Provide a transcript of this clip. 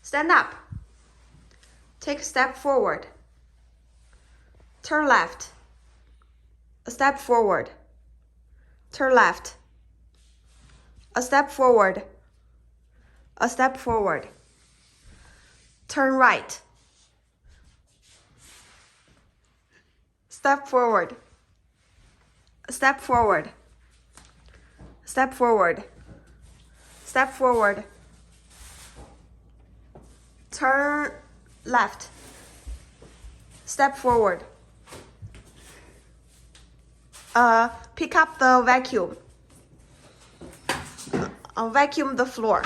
Stand up. Take a step forward. Turn left. A step forward. Turn left. A step forward. A step forward. Turn right. Step forward. Step forward. Step forward. Step forward. Turn left. Step forward. Pick up the vacuum. Vacuum the floor.